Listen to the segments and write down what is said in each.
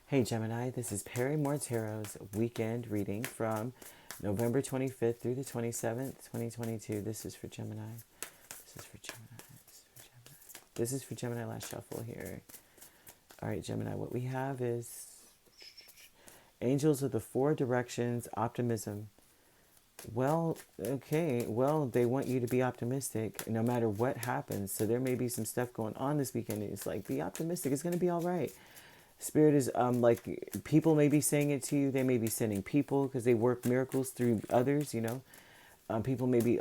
Hey Gemini, this is Perrymore Tarot's weekend reading from November 25th through the 27th, 2022. This is for Gemini. This is for Gemini. This is for Gemini. This is for Gemini last shuffle here. All right, Gemini, what we have is Angels of the Four Directions, Optimism. Well, okay. Well, they want you to be optimistic no matter what happens. So there may be some stuff going on this weekend. It's like, be optimistic. It's going to be all right. Spirit is like people may be saying it to you. They may be sending people because they work miracles through others. People may be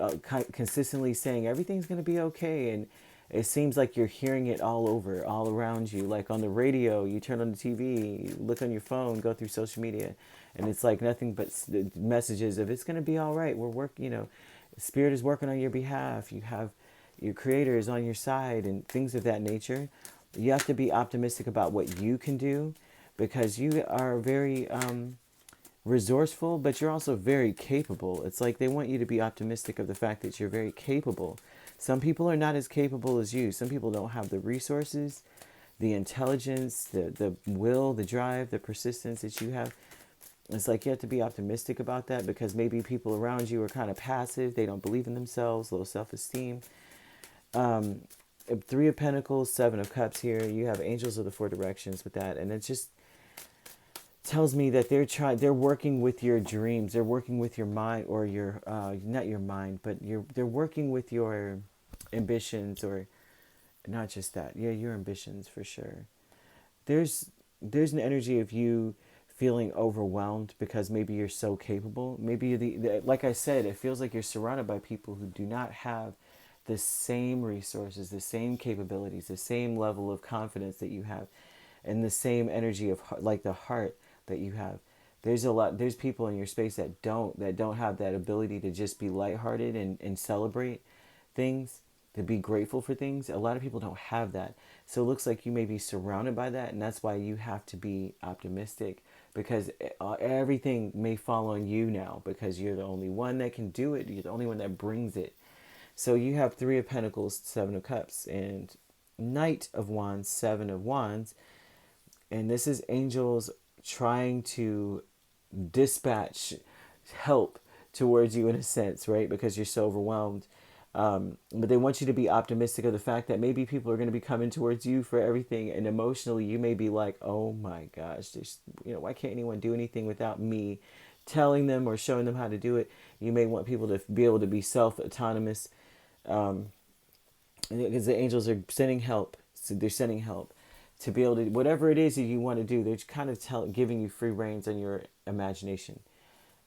consistently saying everything's going to be okay, and it seems like you're hearing it all over, all around you. Like on the radio, you turn on the TV, you look on your phone, go through social media, and it's like nothing but messages of it's going to be all right. We're working. Spirit is working on your behalf. You have your Creator is on your side, and things of that nature. You have to be optimistic about what you can do because you are very resourceful, but you're also very capable. It's like they want you to be optimistic of the fact that you're very capable. Some people are not as capable as you. Some people don't have the resources, the intelligence, the will, the drive, the persistence that you have. It's like you have to be optimistic about that because maybe people around you are kind of passive. They don't believe in themselves, low self-esteem. Um, Three of Pentacles, Seven of Cups here. You have Angels of the Four Directions with that. And it just tells me that they're working with your dreams. They're working with your mind or your, not your mind, but they're working with your ambitions or not just that. Yeah, your ambitions for sure. There's an energy of you feeling overwhelmed because maybe you're so capable. Maybe like I said, it feels like you're surrounded by people who do not have the same resources, the same capabilities, the same level of confidence that you have, and the same energy of like the heart that you have. There's people in your space that don't have that ability to just be lighthearted and celebrate things, to be grateful for things. A lot of people don't have that. So it looks like you may be surrounded by that, and that's why you have to be optimistic because everything may fall on you now because you're the only one that can do it. You're the only one that brings it. So you have Three of Pentacles, Seven of Cups, and Knight of Wands, Seven of Wands. And this is angels trying to dispatch help towards you in a sense, right? Because you're so overwhelmed. But they want you to be optimistic of the fact that maybe people are going to be coming towards you for everything. And emotionally, you may be like, oh my gosh, why can't anyone do anything without me telling them or showing them how to do it? You may want people to be able to be self-autonomous because the angels are sending help. So they're sending help to be able to, whatever it is that you want to do, they're kind of giving you free reins on your imagination.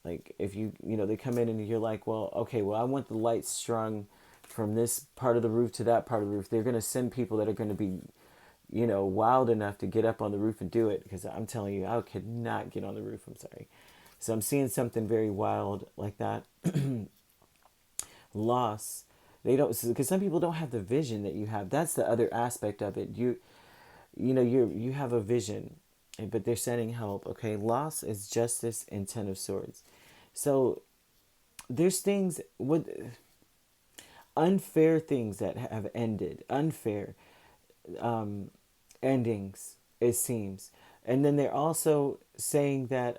Like if they come in and you're like, well, okay, well, I want the lights strung from this part of the roof to that part of the roof. They're going to send people that are going to be, wild enough to get up on the roof and do it. Because I'm telling you, I could not get on the roof. I'm sorry. So I'm seeing something very wild like that. Loss. They don't, because some people don't have the vision that you have. That's the other aspect of it. You have a vision, but they're sending help. Okay, loss is justice and Ten of Swords. So there's things with unfair things that have ended, unfair endings. It seems, and then they're also saying that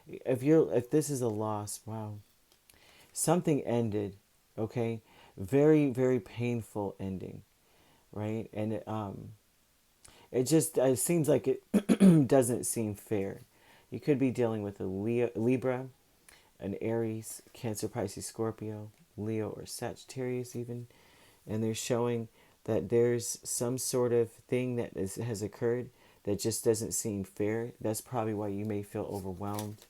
if this is a loss, wow, something ended. Okay, very very painful ending, right? And it seems like it doesn't seem fair. You could be dealing with a Libra, an Aries, Cancer, Pisces, Scorpio, Leo, or Sagittarius even. And they're showing that there's some sort of thing that has occurred that just doesn't seem fair. That's probably why you may feel overwhelmed.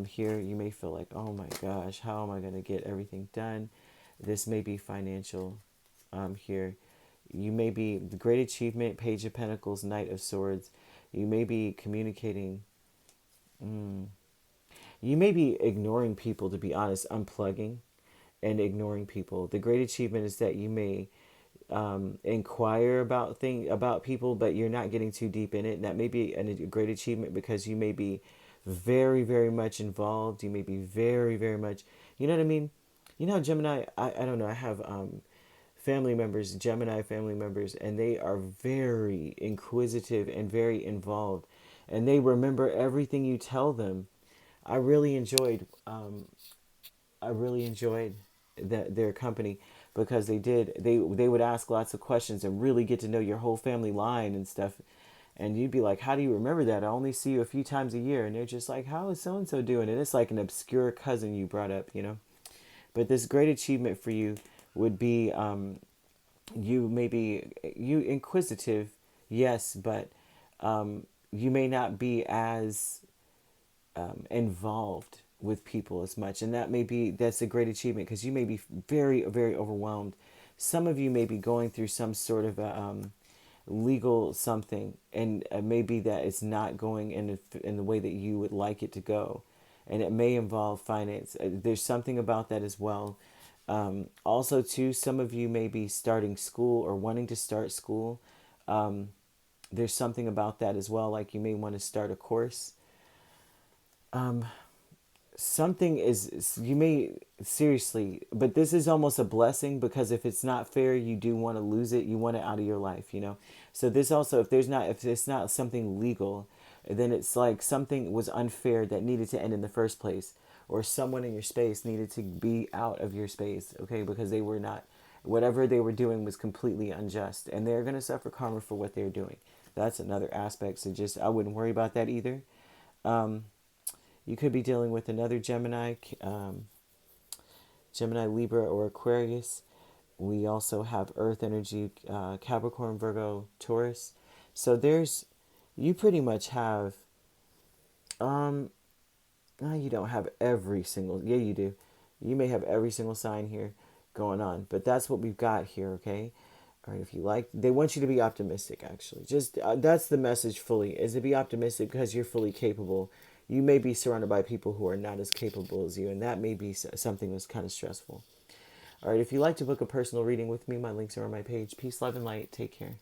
Here, you may feel like, oh my gosh, how am I going to get everything done? This may be financial here. You may be the great achievement, Page of Pentacles, Knight of Swords. You may be communicating. You may be ignoring people, to be honest, unplugging and ignoring people. The great achievement is that you may inquire about people, but you're not getting too deep in it. And that may be a great achievement because you may be very, very much involved. You may be very, very much, you know what I mean? Gemini, I don't know, I have family members, Gemini family members, and they are very inquisitive and very involved, and they remember everything you tell them. I really enjoyed, I really enjoyed their company because they would ask lots of questions and really get to know your whole family line and stuff. And you'd be like, how do you remember that? I only see you a few times a year. And they're just like, how is so and so doing? And it's like an obscure cousin you brought up, you know. But this great achievement for you would be, you may be you inquisitive, yes, but you may not be as involved with people as much, and that's a great achievement because you may be very, very overwhelmed. Some of you may be going through some sort of legal something, and maybe that it's not going in the way that you would like it to go, and it may involve finance. There's something about that as well. Also, too, some of you may be starting school or wanting to start school. There's something about that as well, like you may want to start a course. Something is, you may, seriously, but this is almost a blessing because if it's not fair, you do want to lose it. You want it out of your life, you know. So this also, if it's not something legal, then it's like something was unfair that needed to end in the first place, or someone in your space needed to be out of your space, okay, because they were not, whatever they were doing was completely unjust, and they're going to suffer karma for what they're doing. That's another aspect. So just, I wouldn't worry about that either. You could be dealing with another Gemini, Gemini, Libra, or Aquarius. We also have Earth energy, Capricorn, Virgo, Taurus. So you pretty much have, no, you don't have every single, yeah, you do. You may have every single sign here going on, but that's what we've got here, okay? All right, if you like, they want you to be optimistic, actually. Just, that's the message fully, is to be optimistic because you're fully capable. You may be surrounded by people who are not as capable as you, and that may be something that's kind of stressful. All right, if you'd like to book a personal reading with me, my links are on my page. Peace, love, and light. Take care.